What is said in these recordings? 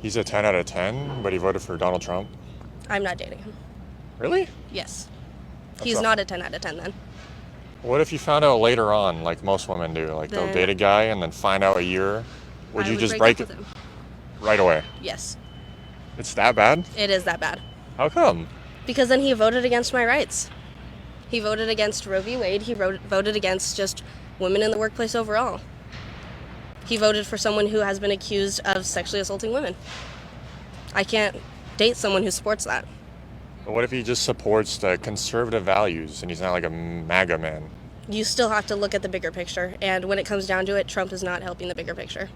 He's a 10 out of 10, but he voted for Donald Trump. I'm not dating him. Really? Yes. He's not a 10 out of 10 then. What if you found out later on, like most women do? Like they'll date a guy and then find out a year. Would you just break it right away? Yes. It's that bad? It is that bad. How come? Because then he voted against my rights. He voted against Roe v. Wade. He voted against just women in the workplace overall. He voted for someone who has been accused of sexually assaulting women. I can't date someone who supports that. But what if he just supports the conservative values and he's not like a MAGA man? You still have to look at the bigger picture, and when it comes down to it, Trump is not helping the bigger picture.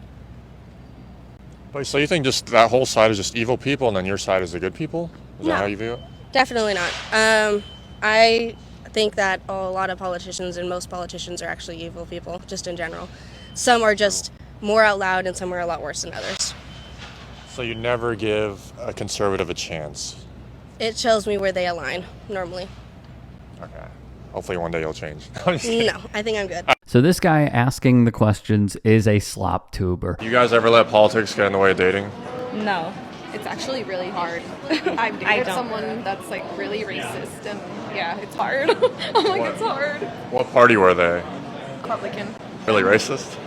But so you think just that whole side is just evil people and then your side is the good people? Is that how you view it? Definitely not. I think that a lot of politicians and most politicians are actually evil people, just in general. Some are just more out loud and some are a lot worse than others. So you never give a conservative a chance? It shows me where they align, normally. Okay. Hopefully one day you'll change. No, I think I'm good. So this guy asking the questions is a slop tuber. You guys ever let politics get in the way of dating? No. It's actually really hard. I've dated someone that's like really racist, and yeah, it's hard. I'm like, it's hard. What party were they? Republican. Really racist?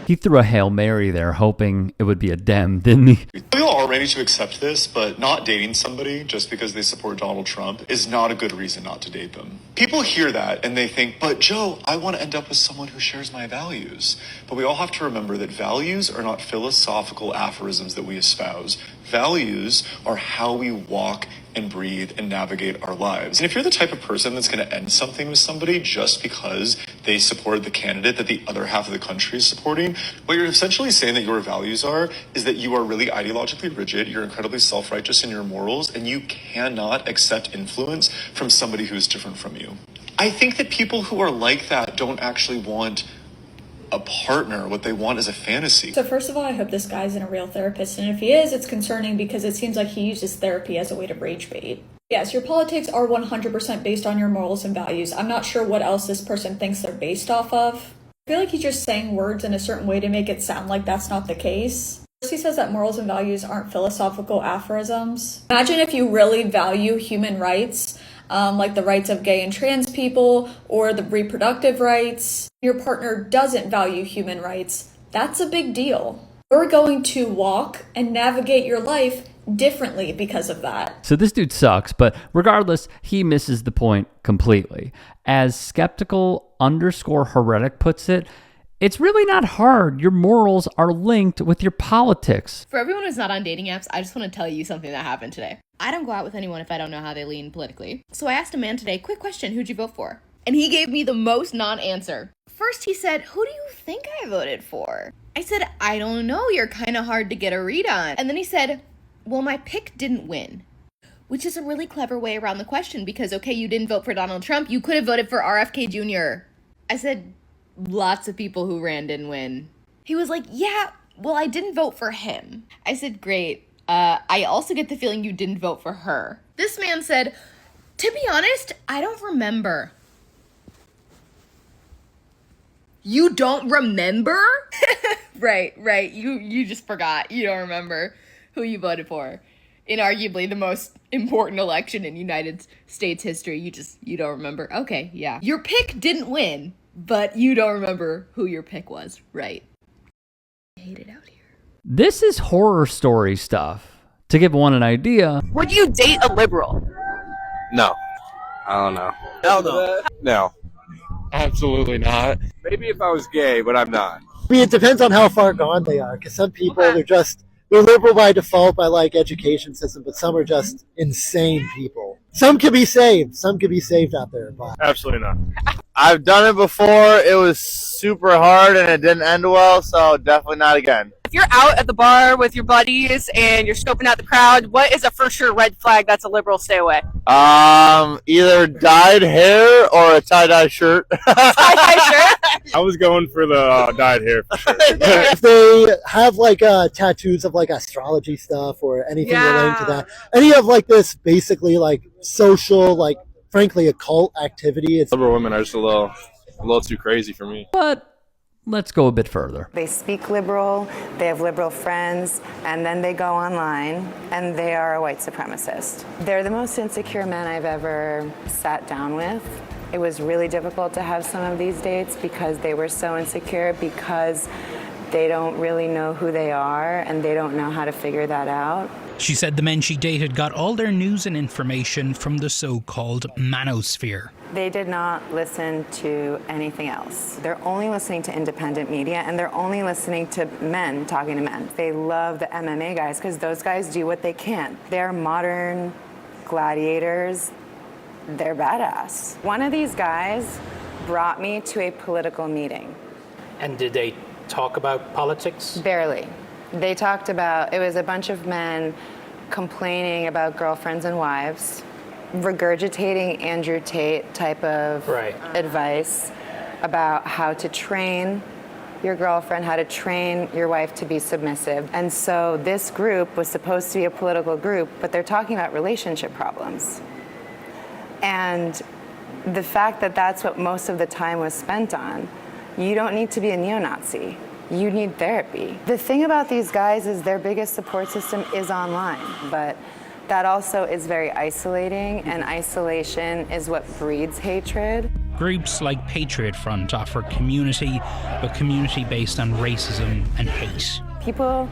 He threw a Hail Mary there, hoping it would be a Dem, didn't he? We all are ready to accept this, but not dating somebody just because they support Donald Trump is not a good reason not to date them. People hear that and they think, but Joe, I want to end up with someone who shares my values. But we all have to remember that values are not philosophical aphorisms that we espouse. Values are how we walk and breathe and navigate our lives. And if you're the type of person that's going to end something with somebody just because they support the candidate that the other half of the country is supporting, what you're essentially saying that your values are is that you are really ideologically rigid, you're incredibly self-righteous in your morals, and you cannot accept influence from somebody who's different from you. I think that people who are like that don't actually want a partner. What they want is a fantasy. So first of all, I hope this guy's in a real therapist, and if he is, it's concerning because it seems like he uses therapy as a way to rage bait. Yes, your politics are 100% based on your morals and values. I'm not sure what else this person thinks they're based off of. I feel like he's just saying words in a certain way to make it sound like that's not the case. First, he says that morals and values aren't philosophical aphorisms. Imagine if you really value human rights, like the rights of gay and trans people or the reproductive rights. Your partner doesn't value human rights. That's a big deal. You're going to walk and navigate your life differently because of that. So this dude sucks, but regardless, he misses the point completely. As skeptical_heretic puts it, it's really not hard. Your morals are linked with your politics. For everyone who's not on dating apps, I just want to tell you something that happened today. I don't go out with anyone if I don't know how they lean politically. So I asked a man today, quick question, who'd you vote for? And he gave me the most non-answer. First he said, who do you think I voted for? I said, I don't know, you're kind of hard to get a read on. And then he said, well, my pick didn't win. Which is a really clever way around the question because, okay, you didn't vote for Donald Trump, you could have voted for RFK Jr. I said, lots of people who ran didn't win. He was like, yeah, well, I didn't vote for him. I said, great. I also get the feeling you didn't vote for her. This man said, to be honest, I don't remember. You don't remember? Right. You just forgot. You don't remember who you voted for. In arguably the most important election in United States history. You don't remember. Okay, yeah. Your pick didn't win, but you don't remember who your pick was. Right. I hate it out here. This is horror story stuff. To give one an idea. Would you date a liberal? No. I don't know. Hell no. No. Absolutely not. Maybe if I was gay, but I'm not. I mean, it depends on how far gone they are, because some people, they're liberal by default by, like, education system, but some are just insane people. Some can be saved. Some can be saved out there. But Absolutely not. I've done it before. It was super hard, and it didn't end well, so definitely not again. If you're out at the bar with your buddies and you're scoping out the crowd, what is a for sure red flag that's a liberal stay away? Either dyed hair or a tie-dye shirt. Tie-dye shirt? I was going for the dyed hair for sure. if they have, like, tattoos of, like, astrology stuff or anything relating to that, any of, like, this basically, like, social, like, frankly, occult activity. It's Liberal women are just a little too crazy for me. But Let's go a bit further. They speak liberal, they have liberal friends, and then they go online and they are a white supremacist. They're the most insecure men I've ever sat down with. It was really difficult to have some of these dates because they were so insecure, because they don't really know who they are and they don't know how to figure that out. She said the men she dated got all their news and information from the so-called manosphere. They did not listen to anything else. They're only listening to independent media, and they're only listening to men talking to men. They love the MMA guys because those guys do what they can. They're modern gladiators. They're badass. One of these guys brought me to a political meeting. And did they talk about politics? Barely. They talked about, it was a bunch of men complaining about girlfriends and wives, regurgitating Andrew Tate type of advice about how to train your girlfriend, how to train your wife to be submissive. And so this group was supposed to be a political group, but they're talking about relationship problems. And the fact that that's what most of the time was spent on, you don't need to be a neo-Nazi. You need therapy. The thing about these guys is their biggest support system is online, but that also is very isolating, and isolation is what breeds hatred. Groups like Patriot Front offer community, but community based on racism and hate. People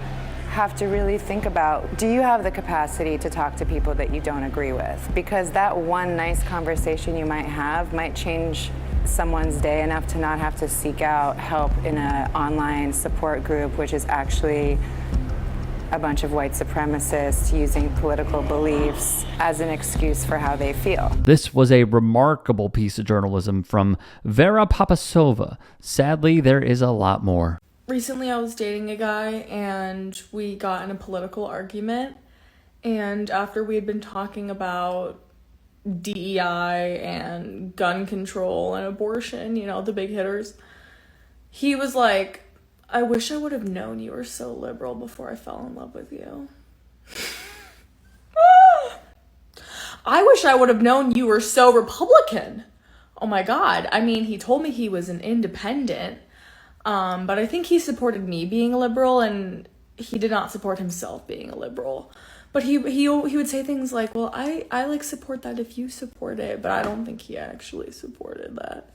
have to really think about, do you have the capacity to talk to people that you don't agree with? Because that one nice conversation you might have might change someone's day enough to not have to seek out help in an online support group, which is actually a bunch of white supremacists using political beliefs as an excuse for how they feel. This was a remarkable piece of journalism from Vera Papasova. Sadly, there is a lot more. Recently, I was dating a guy and we got in a political argument. And after we had been talking about DEI and gun control and abortion, you know, the big hitters, he was like, I wish I would have known you were so liberal before I fell in love with you. I wish I would have known you were so Republican. Oh my God. I mean, he told me he was an independent, but I think he supported me being a liberal, and he did not support himself being a liberal. But he would say things like, well, I like support that if you support it, but I don't think he actually supported that.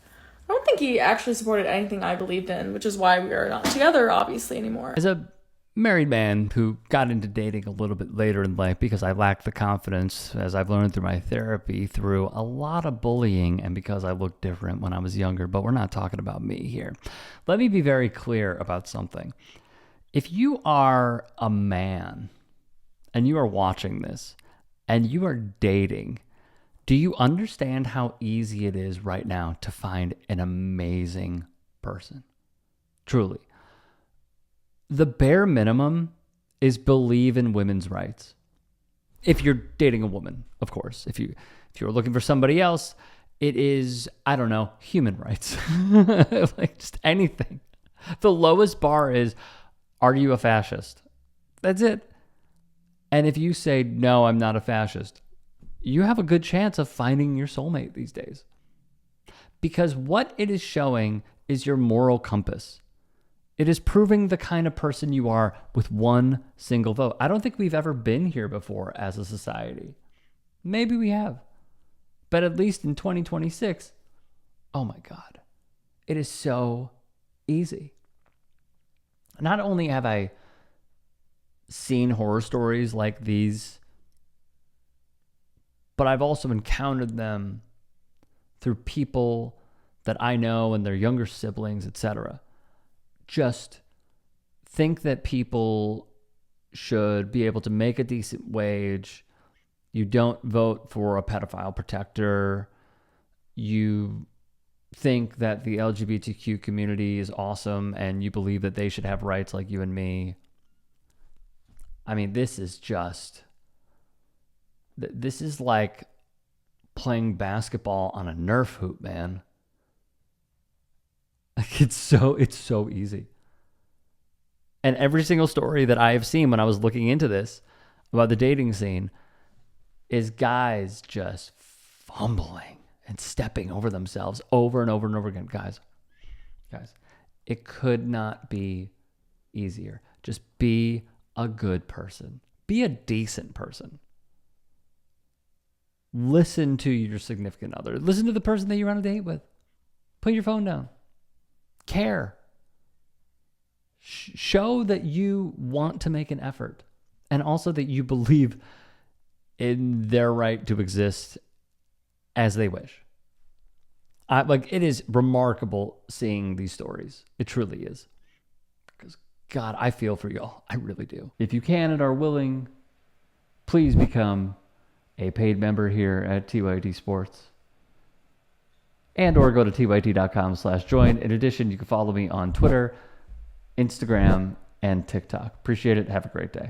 I don't think he actually supported anything I believed in, which is why we are not together, obviously, anymore. As a married man who got into dating a little bit later in life because I lacked the confidence, as I've learned through my therapy, through a lot of bullying, and because I looked different when I was younger, but we're not talking about me here. Let me be very clear about something. If you are a man and you are watching this and you are dating, do you understand how easy it is right now to find an amazing person? Truly. The bare minimum is believe in women's rights. If you're dating a woman, of course. If you're looking for somebody else, it is, I don't know, human rights. Like just anything. The lowest bar is, are you a fascist? That's it. And if you say, no, I'm not a fascist, you have a good chance of finding your soulmate these days. Because what it is showing is your moral compass. It is proving the kind of person you are with one single vote. I don't think we've ever been here before as a society. Maybe we have. But at least in 2026, oh my God, it is so easy. Not only have I seen horror stories like these, but I've also encountered them through people that I know and their younger siblings, etc. Just think that people should be able to make a decent wage. You don't vote for a pedophile protector. You think that the LGBTQ community is awesome and you believe that they should have rights like you and me. I mean, this is like playing basketball on a Nerf hoop, man. Like it's so easy. And every single story that I have seen when I was looking into this about the dating scene is guys just fumbling and stepping over themselves over and over and over again. Guys, It could not be easier. Just be a good person. Be a decent person. Listen to your significant other. Listen to the person that you're on a date with. Put your phone down. Care. Show that you want to make an effort, and also that you believe in their right to exist as they wish. It is remarkable seeing these stories. It truly is. Because, God, I feel for y'all. I really do. If you can and are willing, please become a paid member here at TYT Sports. And or go to tyt.com/join. In addition, you can follow me on Twitter, Instagram, and TikTok. Appreciate it. Have a great day.